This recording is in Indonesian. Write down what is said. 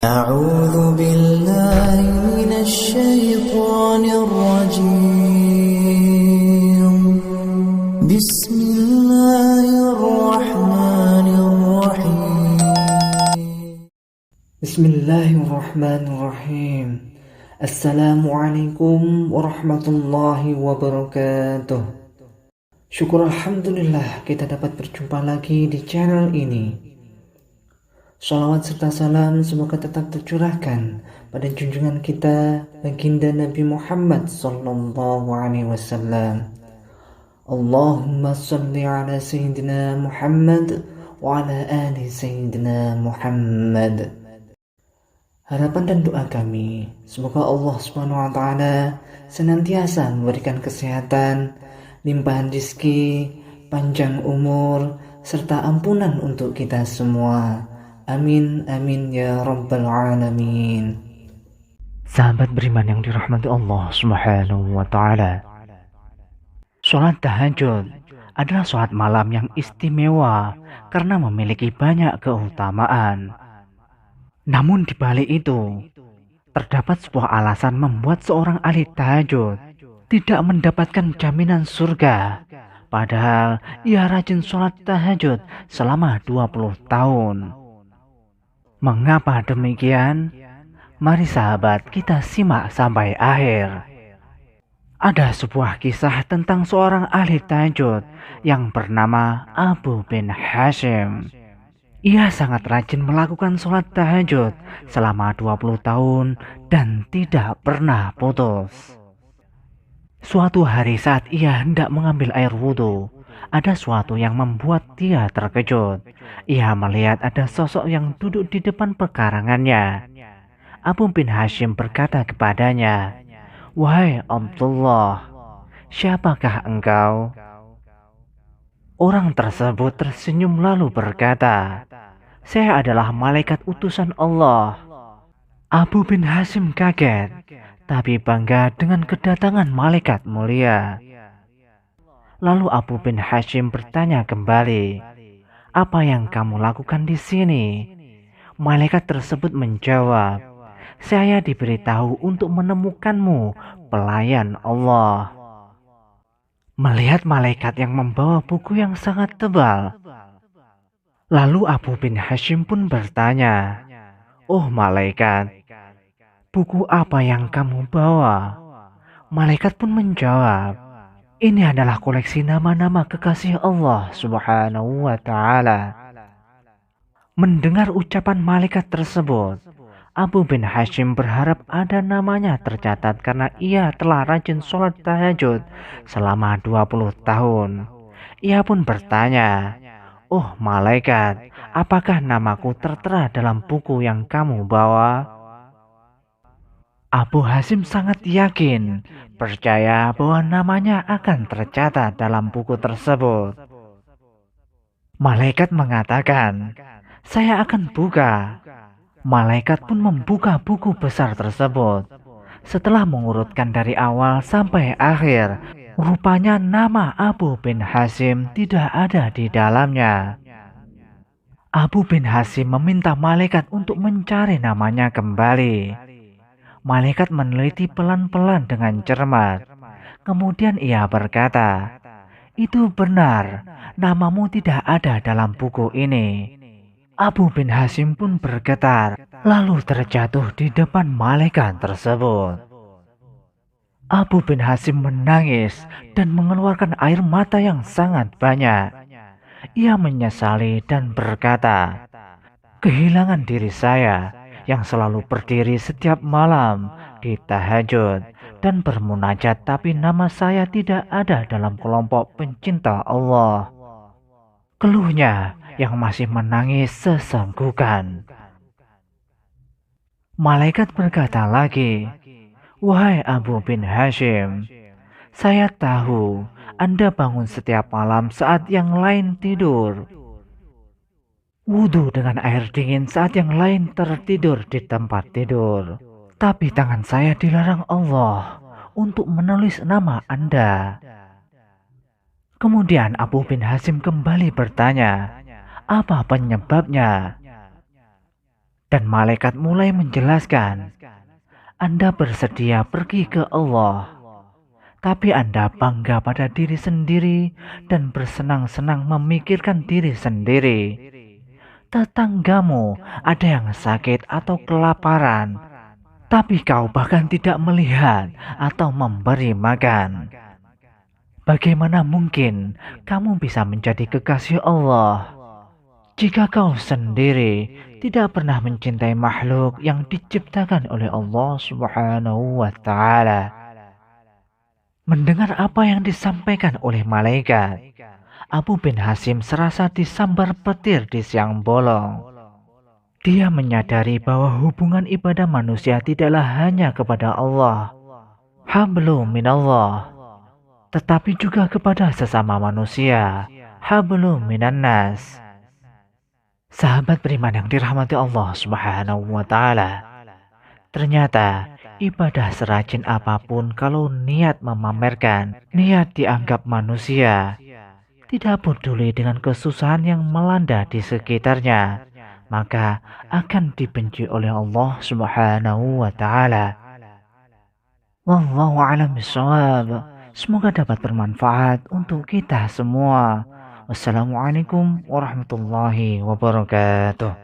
أعوذ بالله من الشيطان الرجيم بسم الله الرحمن الرحيم بسم الله الرحمن الرحيم. Assalamualaikum warahmatullahi wabarakatuh. Syukur alhamdulillah kita dapat berjumpa lagi di channel ini. Shalawat serta salam semoga tetap tercurahkan pada junjungan kita baginda Nabi Muhammad sallallahu alaihi wasallam. Allahumma shalli ala sayyidina Muhammad wa ala ali sayyidina Muhammad. Harapan dan doa kami, semoga Allah Subhanahu wa taala senantiasa memberikan kesehatan, limpahan rezeki, panjang umur, serta ampunan untuk kita semua. Amin amin ya rabbal alamin. Sahabat beriman yang dirahmati Allah Subhanahu wa taala. Salat tahajud adalah salat malam yang istimewa karena memiliki banyak keutamaan. Namun di balik itu, terdapat sebuah alasan membuat seorang ahli tahajud tidak mendapatkan jaminan surga, padahal ia rajin sholat tahajud selama 20 tahun. Mengapa demikian? Mari sahabat kita simak sampai akhir. Ada sebuah kisah tentang seorang ahli tahajud yang bernama Abu bin Hashim. Ia sangat rajin melakukan sholat tahajud selama 20 tahun dan tidak pernah putus. Suatu hari saat ia hendak mengambil air wudhu, ada sesuatu yang membuat dia terkejut. Ia melihat ada sosok yang duduk di depan pekarangannya. Abu bin Hashim berkata kepadanya, "Wahai Abdullah, siapakah engkau?" Orang tersebut tersenyum lalu berkata, "Saya adalah malaikat utusan Allah." Abu bin Hashim kaget, tapi bangga dengan kedatangan malaikat mulia. Lalu Abu bin Hashim bertanya kembali, "Apa yang kamu lakukan di sini?" Malaikat tersebut menjawab, "Saya diberitahu untuk menemukanmu, pelayan Allah." Melihat malaikat yang membawa buku yang sangat tebal, lalu Abu bin Hashim pun bertanya, "Oh malaikat, buku apa yang kamu bawa?" Malaikat pun menjawab, "Ini adalah koleksi nama-nama kekasih Allah Subhanahu wa taala." Mendengar ucapan malaikat tersebut, Abu bin Hashim berharap ada namanya tercatat karena ia telah rajin sholat tahajud selama 20 tahun. Ia pun bertanya, "Oh malaikat, apakah namaku tertera dalam buku yang kamu bawa?" Abu Hashim sangat yakin, percaya bahwa namanya akan tercatat dalam buku tersebut. Malaikat mengatakan, "Saya akan buka." Malaikat pun membuka buku besar tersebut. Setelah mengurutkan dari awal sampai akhir, rupanya nama Abu bin Hashim tidak ada di dalamnya. Abu bin Hashim meminta malaikat untuk mencari namanya kembali. Malaikat meneliti pelan-pelan dengan cermat. Kemudian ia berkata, "Itu benar, namamu tidak ada dalam buku ini." Abu bin Hashim pun bergetar, lalu terjatuh di depan malaikat tersebut. Abu bin Hashim menangis dan mengeluarkan air mata yang sangat banyak. Ia menyesali dan berkata, "Kehilangan diri saya yang selalu berdiri setiap malam di tahajud dan bermunajat, tapi nama saya tidak ada dalam kelompok pencinta Allah." Keluhnya yang masih menangis sesenggukan. Malaikat berkata lagi, "Wahai Abu bin Hashim, saya tahu Anda bangun setiap malam saat yang lain tidur, wudhu dengan air dingin saat yang lain tertidur di tempat tidur. Tapi tangan saya dilarang Allah untuk menulis nama Anda." Kemudian Abu bin Hashim kembali bertanya, "Apa penyebabnya?" Dan malaikat mulai menjelaskan, Anda bersedia pergi ke Allah, tapi Anda bangga pada diri sendiri dan bersenang-senang memikirkan diri sendiri. Tetanggamu ada yang sakit atau kelaparan, tapi kau bahkan tidak melihat atau memberi makan. Bagaimana mungkin kamu bisa menjadi kekasih Allah jika kau sendiri tidak pernah mencintai makhluk yang diciptakan oleh Allah Subhanahu wa Ta'ala? Mendengar apa yang disampaikan oleh malaikat, Abu bin Hasim serasa disambar petir di siang bolong. Dia menyadari bahwa hubungan ibadah manusia tidaklah hanya kepada Allah, hablum minallah, tetapi juga kepada sesama manusia, hablum minannas. Sahabat beriman yang dirahmati Allah Subhanahu wa Ta'ala, ternyata ibadah serajin apapun kalau niat memamerkan, niat dianggap manusia, tidak peduli dengan kesusahan yang melanda di sekitarnya, maka akan dibenci oleh Allah Subhanahu wa Ta'ala. Wallahu a'lam bishawab. Semoga dapat bermanfaat untuk kita semua. Wassalamualaikum warahmatullahi wabarakatuh.